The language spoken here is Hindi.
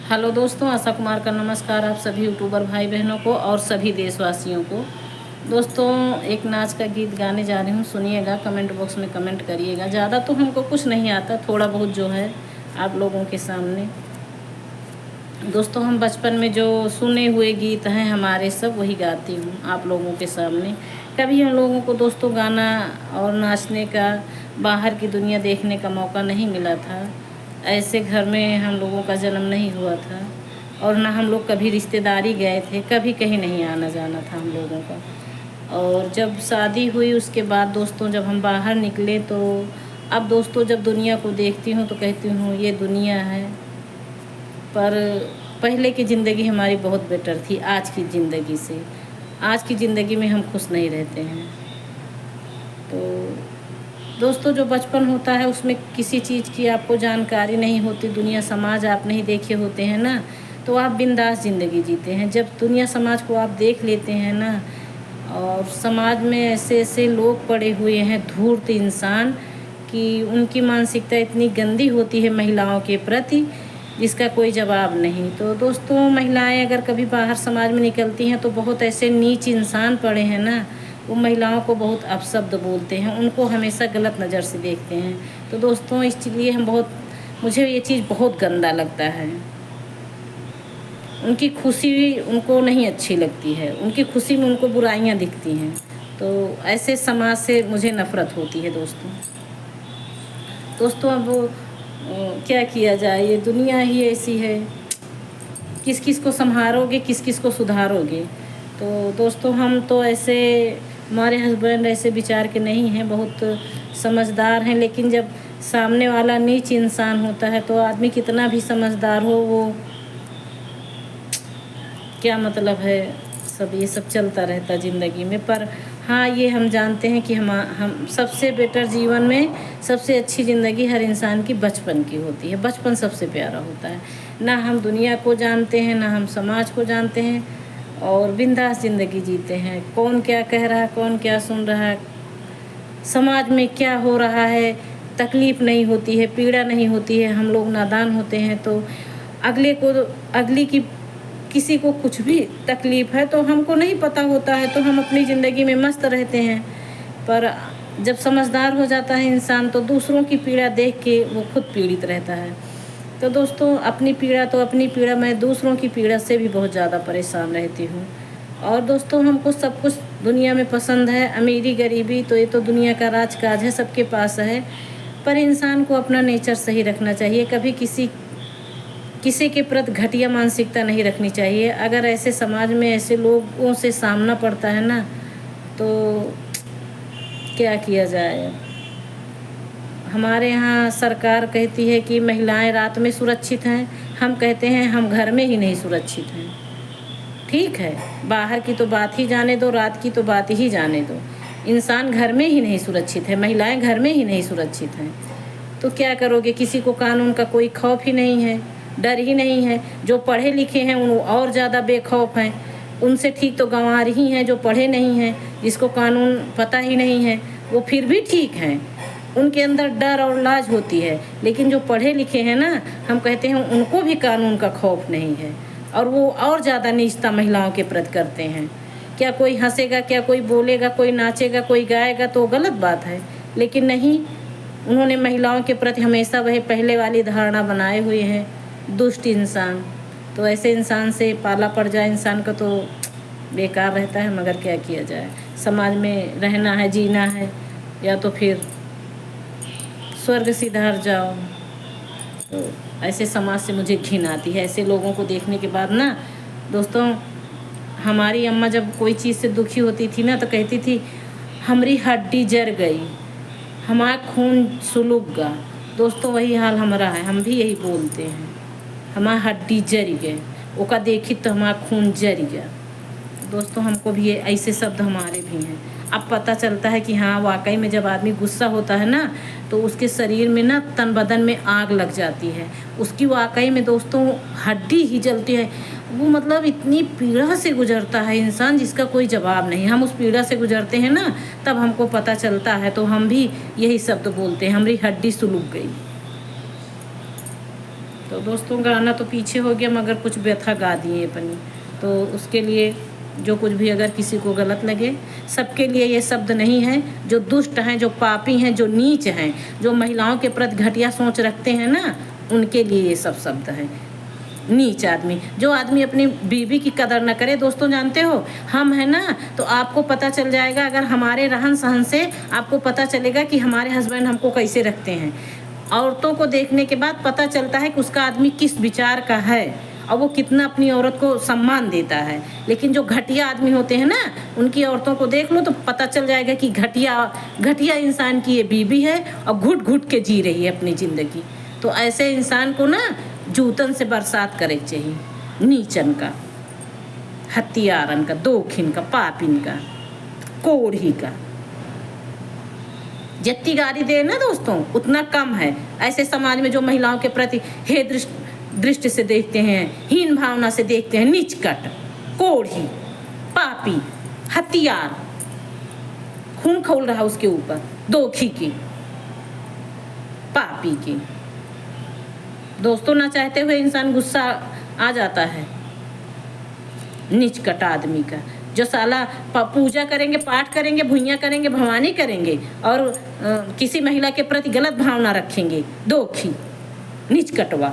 हेलो दोस्तों, आशा कुमार का नमस्कार आप सभी यूट्यूबर भाई बहनों को और सभी देशवासियों को। दोस्तों, एक नाच का गीत गाने जा रही हूँ, सुनिएगा। कमेंट बॉक्स में कमेंट करिएगा। ज़्यादा तो हमको कुछ नहीं आता, थोड़ा बहुत जो है आप लोगों के सामने। दोस्तों, हम बचपन में जो सुने हुए गीत हैं हमारे, सब वही गाती हूँ आप लोगों के सामने। कभी हम लोगों को दोस्तों गाना और नाचने का, बाहर की दुनिया देखने का मौका नहीं मिला था। ऐसे घर में हम लोगों का जन्म नहीं हुआ था और ना हम लोग कभी रिश्तेदारी गए थे, कभी कहीं नहीं आना जाना था हम लोगों का। और जब शादी हुई उसके बाद दोस्तों, जब हम बाहर निकले तो अब दोस्तों जब दुनिया को देखती हूँ तो कहती हूँ ये दुनिया है। पर पहले की ज़िंदगी हमारी बहुत बेटर थी आज की ज़िंदगी से। आज की ज़िंदगी में हम खुश नहीं रहते हैं। तो दोस्तों, जो बचपन होता है उसमें किसी चीज़ की आपको जानकारी नहीं होती, दुनिया समाज आप नहीं देखे होते हैं ना, तो आप बिंदास ज़िंदगी जीते हैं। जब दुनिया समाज को आप देख लेते हैं ना, और समाज में ऐसे ऐसे लोग पड़े हुए हैं धूर्त इंसान कि उनकी मानसिकता इतनी गंदी होती है महिलाओं के प्रति, जिसका कोई जवाब नहीं। तो दोस्तों, महिलाएं अगर कभी बाहर समाज में निकलती हैं तो बहुत ऐसे नीच इंसान पड़े हैं ना, वो महिलाओं को बहुत अपशब्द बोलते हैं, उनको हमेशा गलत नज़र से देखते हैं। तो दोस्तों, इसलिए मुझे ये चीज़ बहुत गंदा लगता है। उनकी खुशी उनको नहीं अच्छी लगती है, उनकी खुशी में उनको बुराइयां दिखती हैं। तो ऐसे समाज से मुझे नफ़रत होती है दोस्तों। अब क्या किया जाए, ये दुनिया ही ऐसी है। किस किस को संभालोगे, किस किस को सुधारोगे। तो दोस्तों, हम तो ऐसे, हमारे हस्बैंड ऐसे विचार के नहीं हैं, बहुत समझदार हैं। लेकिन जब सामने वाला नीच इंसान होता है तो आदमी कितना भी समझदार हो, वो क्या मतलब है, ये सब चलता रहता ज़िंदगी में। पर हाँ, ये हम जानते हैं कि हम सबसे बेटर जीवन में सबसे अच्छी ज़िंदगी हर इंसान की बचपन की होती है। बचपन सबसे प्यारा होता है। ना हम दुनिया को जानते हैं, ना हम समाज को जानते हैं, और बिंदास ज़िंदगी जीते हैं। कौन क्या कह रहा है, कौन क्या सुन रहा है, समाज में क्या हो रहा है, तकलीफ़ नहीं होती है, पीड़ा नहीं होती है। हम लोग नादान होते हैं तो अगली की किसी को कुछ भी तकलीफ़ है तो हमको नहीं पता होता है, तो हम अपनी ज़िंदगी में मस्त रहते हैं। पर जब समझदार हो जाता है इंसान तो दूसरों की पीड़ा देख के वो खुद पीड़ित रहता है। तो दोस्तों, अपनी पीड़ा, मैं दूसरों की पीड़ा से भी बहुत ज़्यादा परेशान रहती हूँ। और दोस्तों, हमको सब कुछ दुनिया में पसंद है, अमीरी गरीबी तो ये तो दुनिया का राज-काज है, सबके पास है। पर इंसान को अपना नेचर सही रखना चाहिए, कभी किसी के प्रति घटिया मानसिकता नहीं रखनी चाहिए। अगर ऐसे समाज में ऐसे लोगों से सामना पड़ता है ना, तो क्या किया जाए। हमारे यहाँ सरकार कहती है कि महिलाएं रात में सुरक्षित हैं, हम कहते हैं हम घर में ही नहीं सुरक्षित हैं। ठीक है, बाहर की तो बात ही जाने दो, रात की तो बात ही जाने दो। इंसान घर में ही नहीं सुरक्षित है, महिलाएं घर में ही नहीं सुरक्षित हैं। तो क्या करोगे, किसी को कानून का कोई खौफ ही नहीं है, डर ही नहीं है। जो पढ़े लिखे हैं उन और ज़्यादा बेखौफ हैं। उनसे ठीक तो गंवार ही हैं जो पढ़े नहीं हैं, जिसको कानून पता ही नहीं है, वो फिर भी ठीक हैं, उनके अंदर डर और लाज होती है। लेकिन जो पढ़े लिखे हैं ना, हम कहते हैं उनको भी कानून का खौफ नहीं है, और वो और ज़्यादा नीचता महिलाओं के प्रति करते हैं। क्या कोई हंसेगा, क्या कोई बोलेगा, कोई नाचेगा, कोई गाएगा तो गलत बात है, लेकिन नहीं, उन्होंने महिलाओं के प्रति हमेशा वही पहले वाली धारणा बनाए हुए हैं, दुष्ट इंसान। तो ऐसे इंसान से पाला पड़ जाए इंसान का तो बेकार रहता है। मगर क्या किया जाए, समाज में रहना है, जीना है, या तो फिर स्वर्ग सिधार जाओ। तो ऐसे समाज से मुझे घिन आती है। ऐसे लोगों को देखने के बाद ना दोस्तों, हमारी अम्मा जब कोई चीज़ से दुखी होती थी ना तो कहती थी हमारी हड्डी जर गई, हमारा खून सुलग गया। दोस्तों, वही हाल हमारा है, हम भी यही बोलते हैं, हमारा हड्डी जर गए, ओका देखी तो हमारा खून जर गया। दोस्तों, हमको भी ऐसे शब्द हमारे भी हैं। अब पता चलता है कि हाँ, वाकई में जब आदमी गुस्सा होता है ना तो उसके शरीर में ना, तन बदन में आग लग जाती है। उसकी वाकई में दोस्तों हड्डी ही जलती है। वो मतलब इतनी पीड़ा से गुजरता है इंसान जिसका कोई जवाब नहीं। हम उस पीड़ा से गुजरते हैं ना, तब हमको पता चलता है, तो हम भी यही शब्द बोलते हैं, हमारी हड्डी सुलग गई। तो दोस्तों गाना तो पीछे हो गया, मगर कुछ व्यथा गा दिए अपनी। तो उसके लिए जो कुछ भी अगर किसी को गलत लगे, सबके लिए ये शब्द नहीं है। जो दुष्ट हैं, जो पापी हैं, जो नीच हैं, जो महिलाओं के प्रति घटिया सोच रखते हैं ना, उनके लिए ये सब शब्द है। नीच आदमी, जो आदमी अपनी बीवी की कदर न करे। दोस्तों जानते हो, हम है ना, तो आपको पता चल जाएगा, अगर हमारे रहन सहन से आपको पता चलेगा कि हमारे हस्बैंड हमको कैसे रखते हैं। औरतों को देखने के बाद पता चलता है कि उसका आदमी किस विचार का है और वो कितना अपनी औरत को सम्मान देता है। लेकिन जो घटिया आदमी होते हैं ना, उनकी औरतों को देख लो तो पता चल जाएगा कि घटिया इंसान की ये बीवी है और घुट घुट के जी रही है अपनी ज़िंदगी। तो ऐसे इंसान को ना जूतन से बरसात करे चाहिए, नीचन का, हत्यारन का, दोखिन का, पापिन का, कोढ़ी का। जितनी गाली दे ना दोस्तों उतना कम है। ऐसे समाज में जो महिलाओं के प्रति हे दृष्टि से देखते हैं, हीन भावना से देखते हैं, नीचकट, कोढ़ी, पापी, हथियार, खून खौल रहा उसके ऊपर, दोखी की, पापी की। दोस्तों ना चाहते हुए इंसान गुस्सा आ जाता है नीचकट आदमी का, जो साला पूजा करेंगे, पाठ करेंगे, भुइयाँ करेंगे, भवानी करेंगे और किसी महिला के प्रति गलत भावना रखेंगे। दोखी, नीचकटवा।